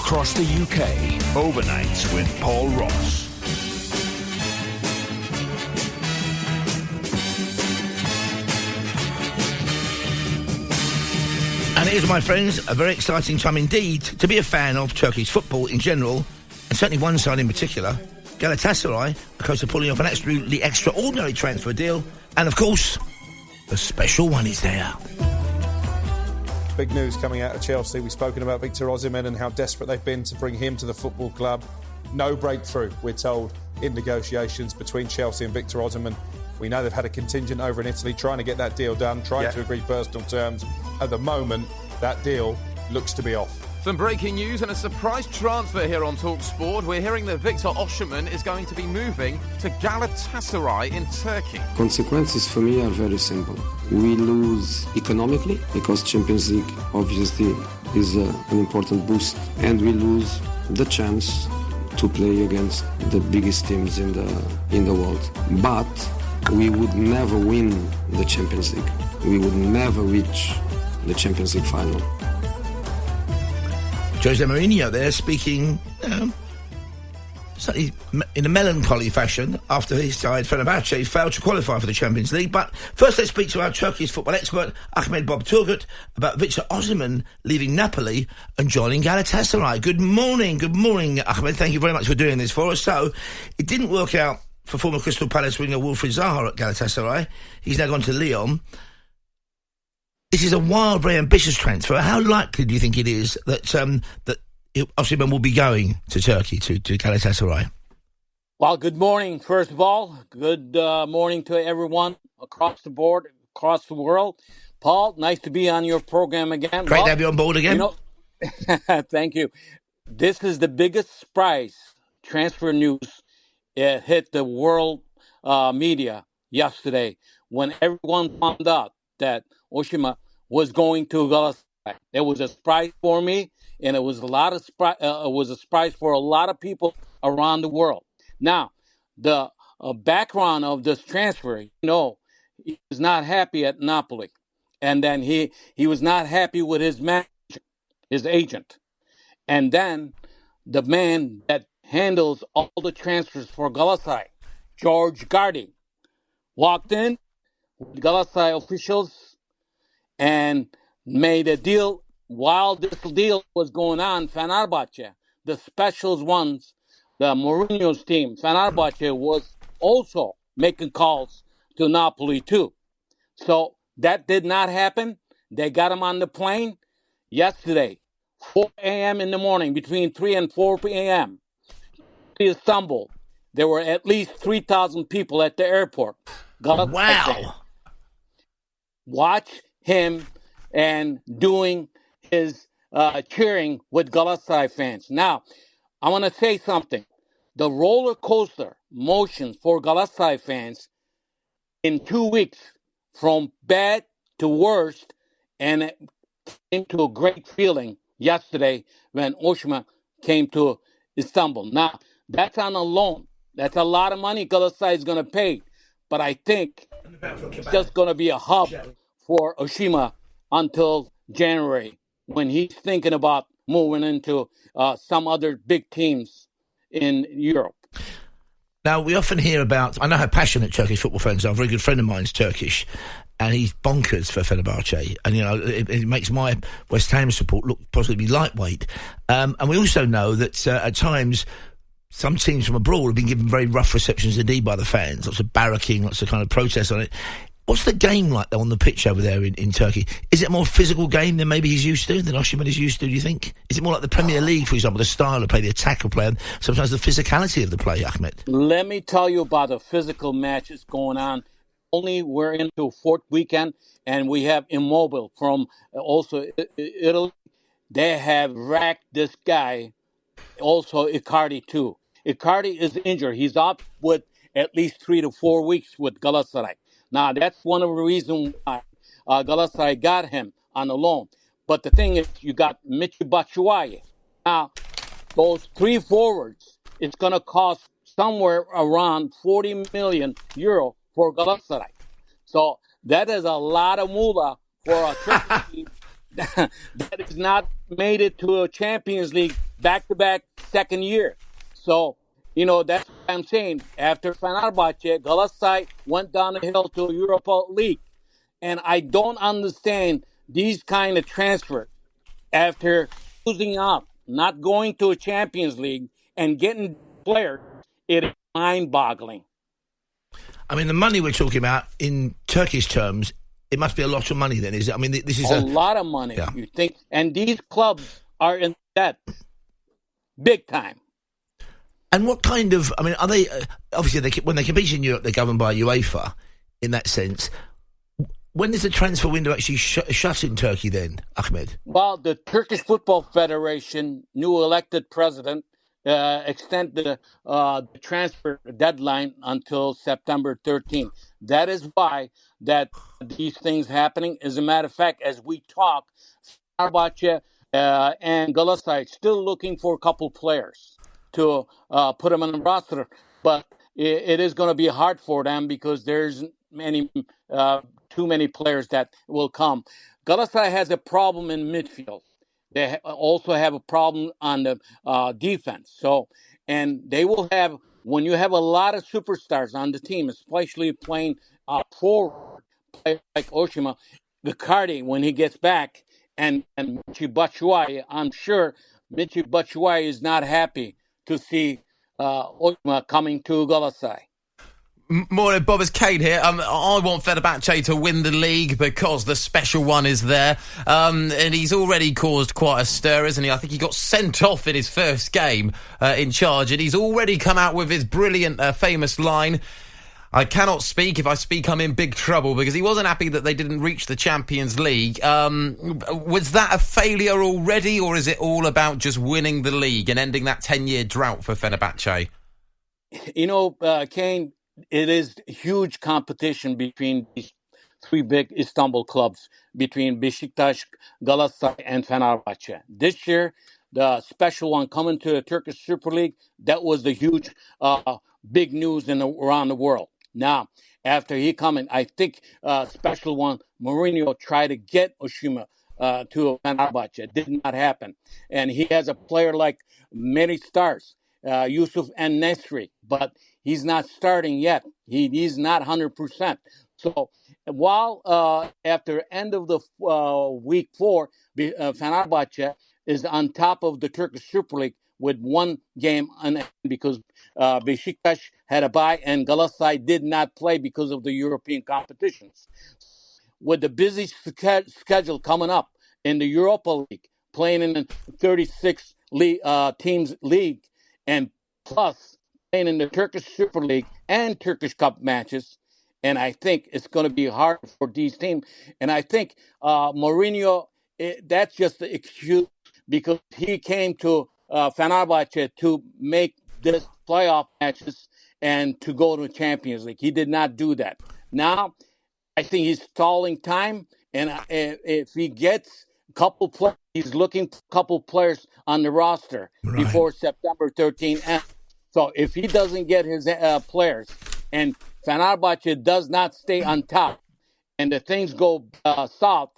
across the UK. Overnights with Paul Ross. And here's, my friends, a very exciting time indeed to be a fan of Turkish football in general, and certainly one side in particular. Galatasaray are close to pulling off an absolutely extraordinary transfer deal, and of course, the special one is there. Big news coming out of Chelsea. We've spoken about Victor Osimhen and how desperate they've been to bring him to the football club. No breakthrough, we're told, in negotiations between Chelsea and Victor Osimhen. We know they've had a contingent over in Italy trying to get that deal done, trying to agree personal terms. At the moment, that deal looks to be off. Some breaking news and a surprise transfer here on Talksport. We're hearing that Victor Osimhen is going to be moving to Galatasaray in Turkey. Consequences for me are very simple. We lose economically because Champions League obviously is an important boost, and we lose the chance to play against the biggest teams in the world. But we would never win the Champions League. We would never reach the Champions League final. Jose Mourinho there speaking slightly in a melancholy fashion after his side, Fenerbahce, failed to qualify for the Champions League. But first let's speak to our Turkish football expert, Ahmed Bob Turgut, about Victor Osimhen leaving Napoli and joining Galatasaray. Good morning, Ahmed. Thank you very much for doing this for us. So, it didn't work out for former Crystal Palace winger Wilfried Zaha at Galatasaray. He's now gone to Lyon. This is a wild, very ambitious transfer. How likely do you think it is that that Osimhen will be going to Turkey, to Galatasaray? Well, good morning, first of all. Good morning to everyone across the board, across the world. Paul, nice to be on your program again. Great to have you on board again. Thank you. This is the biggest surprise transfer news. It hit the world media yesterday when everyone found out that Osimhen was going to Galatasaray. It was a surprise for me, and it was a surprise for a lot of people around the world. Now, the background of this transfer, he was not happy at Napoli, and then he was not happy with his manager, his agent, and then the man that handles all the transfers for Galatasaray, George Gardi, walked in with Galatasaray officials and made a deal. While this deal was going on, Fenerbahce, the specials ones, the Mourinho's team, Fenerbahce was also making calls to Napoli too. So that did not happen. They got him on the plane yesterday, 4 a.m. in the morning, between 3 and 4 p.m. Istanbul. There were at least 3,000 people at the airport. Wow. Watch him and doing his cheering with Galatasaray fans. Now, I want to say something. The roller coaster motions for Galatasaray fans in 2 weeks, from bad to worst, and it came to a great feeling yesterday when Osimhen came to Istanbul. Now, that's on a loan. That's a lot of money Galatasaray is going to pay. But I think it's just going to be a hub for Osimhen until January, when he's thinking about moving into some other big teams in Europe. Now, we often hear about, I know how passionate Turkish football fans are. A very good friend of mine's Turkish, and he's bonkers for Fenerbahce. And, it makes my West Ham support look possibly lightweight. And we also know that at times, some teams from abroad have been given very rough receptions indeed by the fans. Lots of barracking, lots of kind of protests on it. What's the game like, though, on the pitch over there in Turkey? Is it a more physical game than maybe he's used to, than Osimhen is used to, do you think? Is it more like the Premier League, for example, the style of play, the attack of play, and sometimes the physicality of the play, Ahmed? Let me tell you about the physical matches going on. Only we're into fourth weekend, and we have Immobile from also Italy. They have racked this guy, also Icardi too. Icardi is injured. He's out with at least 3 to 4 weeks with Galatasaray. Now, that's one of the reasons why Galatasaray got him on a loan. But the thing is, you got Michy Batshuayi. Now, those 3 forwards, it's going to cost somewhere around 40 million euro for Galatasaray. So that is a lot of moolah for a Turkish team that has not made it to a Champions League back-to-back second year. So, that's what I'm saying. After Fenerbahce, Galatasaray went down the hill to Europa League. And I don't understand these kind of transfers after losing out, not going to a Champions League and getting players. It is mind-boggling. I mean, the money we're talking about in Turkish terms, it must be a lot of money then, is it? I mean, this is a lot of money, yeah. You think. And these clubs are in debt big time. And what kind of, I mean, are they, obviously, when they compete in Europe, they're governed by UEFA in that sense. When is the transfer window actually shut in Turkey then, Ahmed? Well, the Turkish Football Federation, new elected president, extended the transfer deadline until September 13th. That is why that these things happening. As a matter of fact, as we talk, Fenerbahce and Galatasaray still looking for a couple players to put them on the roster, but it is going to be hard for them because there's too many players that will come. Galatasaray has a problem in midfield. They also have a problem on the defense. So, and they will have, when you have a lot of superstars on the team, especially playing forward, players like Osimhen, Vicardi, when he gets back, and Michy Batshuayi, I'm sure Michy Batshuayi is not happy to see Osimhen coming to Galatasaray. Morning, Bob. It's Kane here. I want Fenerbahce to win the league because the special one is there. And he's already caused quite a stir, isn't he? I think he got sent off in his first game in charge, and he's already come out with his brilliant, famous line, "I cannot speak. If I speak, I'm in big trouble," because he wasn't happy that they didn't reach the Champions League. Was that a failure already, or is it all about just winning the league and ending that 10-year drought for Fenerbahce? Kane, it is huge competition between these three big Istanbul clubs, between Beşiktaş, Galatasaray, and Fenerbahce. This year, the special one coming to the Turkish Super League, that was the huge, big news around the world. Now, after he coming, I think special one, Mourinho tried to get Osimhen to Fenerbahce. It did not happen. And he has a player like many stars, Yusuf and Nesri, but he's not starting yet. He's not 100%. So while after end of the week 4, Fenerbahce is on top of the Turkish Super League with one game, because Beşiktaş had a bye and Galatasaray did not play because of the European competitions. With the busy schedule coming up in the Europa League, playing in the 36 teams league, and plus playing in the Turkish Super League and Turkish Cup matches, and I think it's going to be hard for these teams. And I think Mourinho, that's just the excuse, because he came to Fenerbahce to make this playoff matches and to go to the Champions League. He did not do that. Now, I think he's stalling time, and if he gets a couple players, he's looking for a couple players on the roster before September 13th. So if he doesn't get his players and Fenerbahce does not stay on top and the things go south,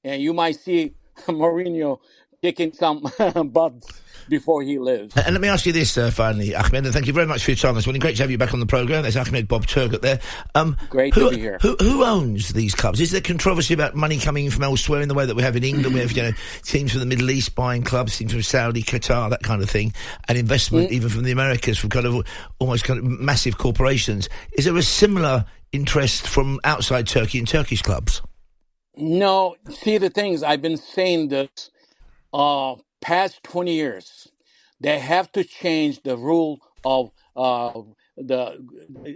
and you might see Mourinho kicking some butts before he lives. And let me ask you this finally, Ahmed, and thank you very much for your time this morning. Great to have you back on the programme. There's Ahmed Bob Turgut there. Great to be here. Who owns these clubs? Is there controversy about money coming in from elsewhere in the way that we have in England? We have teams from the Middle East buying clubs, teams from Saudi, Qatar, that kind of thing, and investment even from the Americas, from almost massive corporations. Is there a similar interest from outside Turkey in Turkish clubs? No. See, the things I've been saying this past 20 years, they have to change the rule of the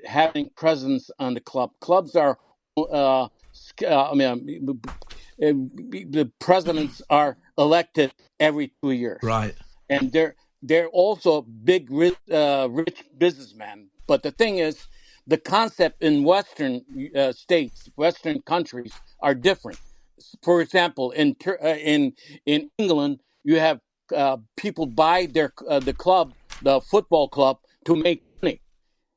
having presence on the club. Clubs are, the presidents are elected every 2 years, right? And they're also big rich businessmen. But the thing is, the concept in Western states, Western countries, are different. For example, in England, you have people buy the club, the football club, to make money.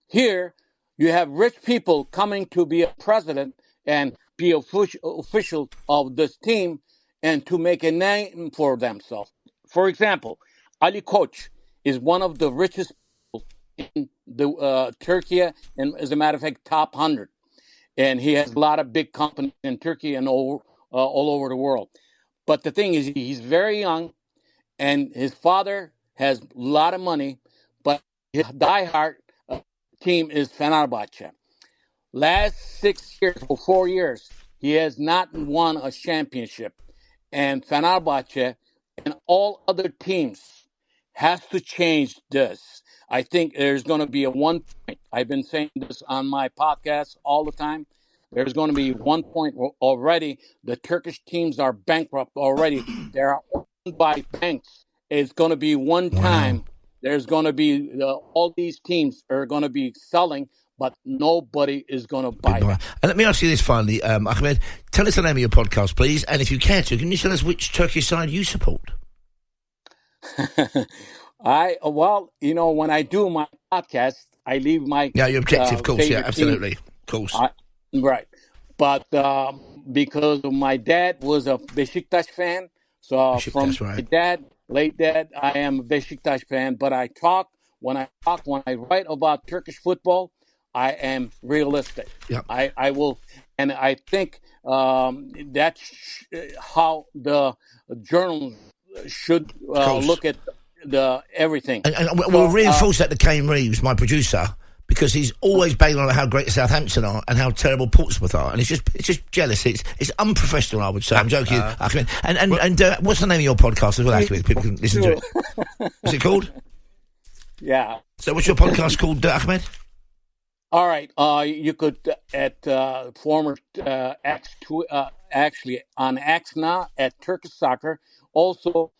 Here, you have rich people coming to be a president and be official of this team and to make a name for themselves. For example, Ali Koç is one of the richest people in the Turkey, and as a matter of fact, top 100. And he has a lot of big companies in Turkey and all over the world. But the thing is, he's very young, and his father has a lot of money, but his diehard team is Fenerbahçe. Last 6 years or 4 years, he has not won a championship. And Fenerbahçe and all other teams has to change this. I think there's going to be a 1 point. I've been saying this on my podcast all the time. There's going to be 1 point already. The Turkish teams are bankrupt already. They are owned by banks. It's going to be one time. There's going to be all these teams are going to be selling, but nobody is going to buy them. And let me ask you this finally, Ahmed. Tell us the name of your podcast, please. And if you care to, can you tell us which Turkish side you support? When I do my podcast, I leave my your objective, of course, yeah, absolutely, team. Of course, right. But because my dad was a Beşiktaş fan, so from my dad, late dad, I am a Beşiktaş fan. But when I write about Turkish football, I am realistic. Yep. I will, and I think that's how the journals should look at everything. And we'll reinforce that to Kane Reeves, my producer, because he's always banging on how great Southampton are and how terrible Portsmouth are, and it's just jealous. It's unprofessional, I would say. I'm joking, Ahmed. And what's the name of your podcast as well, Ahmed? People can listen to it. What's it called? Yeah. So what's your podcast called, Ahmed? All right. You could at former X actually on X now at Turkish Soccer. Also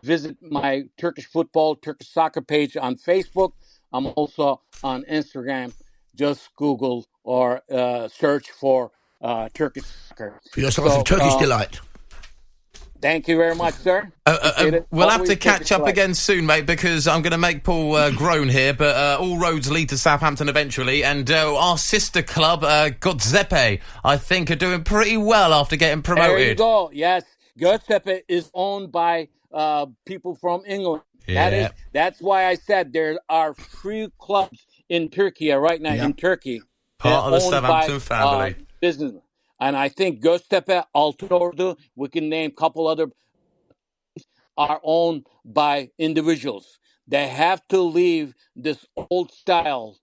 visit my Turkish football, Turkish soccer page on Facebook. I'm also on Instagram. Just Google or search for Turkish soccer. You're of Turkish Delight. Thank you very much, sir. We'll have to catch up again soon, mate, because I'm going to make Paul groan here, but all roads lead to Southampton eventually, and our sister club, Göztepe, I think are doing pretty well after getting promoted. There you go, yes. Göztepe is owned by people from England. Yeah. That's why I said there are 3 clubs in Turkey right now, in Turkey. Part of the Southampton family. Businessmen. And I think Göztepe, Altınordu, we can name a couple other, are owned by individuals. They have to leave this old style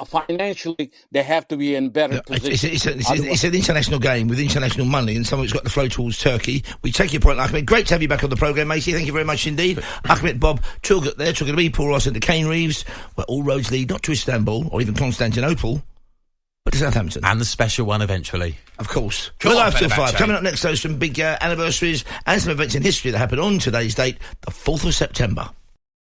financially, they have to be in better position. It's an international game with international money, and some of it's got to flow towards Turkey. We take your point, Ahmed. Great to have you back on the programme, matey. Thank you very much indeed. Ahmed, Bob, Turgut there, talking to me, Paul Ross, and to Kane Reeves, where all roads lead not to Istanbul or even Constantinople, but to Southampton. And the special one eventually. Of course. We're live till 5. Coming up next, though, some big anniversaries and some events in history that happened on today's date, the 4th of September.